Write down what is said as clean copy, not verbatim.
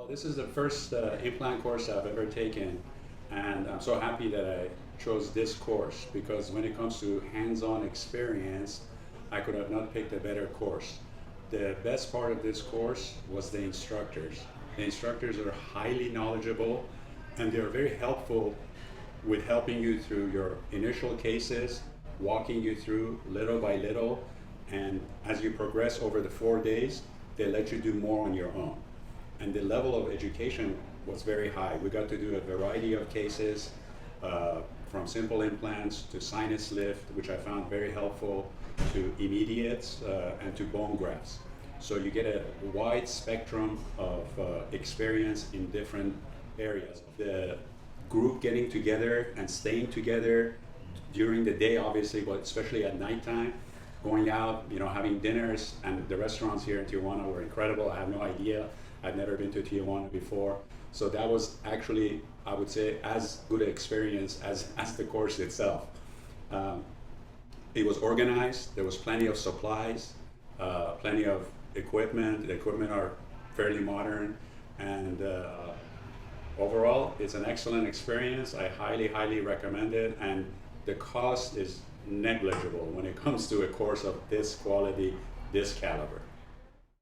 Well, this is the first implant course I've ever taken, and I'm so happy that I chose this course because when it comes to hands-on experience, I could have not picked a better course. The best part of this course was the instructors. The instructors are highly knowledgeable and they're very helpful with helping you through your initial cases, walking you through little by little, and as you progress over the 4 days, they let you do more on your own. And the level of education was very high. We got to do a variety of cases, from simple implants to sinus lift, which I found very helpful, to immediates and to bone grafts. So you get a wide spectrum of experience in different areas. The group getting together and staying together during the day, obviously, but especially at nighttime, going out, having dinners, and the restaurants here in Tijuana were incredible. I have no idea. I've never been to Tijuana before. So that was actually, I would say, as good an experience as the course itself. It was organized, there was plenty of supplies, plenty of equipment. The equipment are fairly modern, and overall, it's an excellent experience. I highly, highly recommend it, and the cost is negligible when it comes to a course of this quality, this caliber.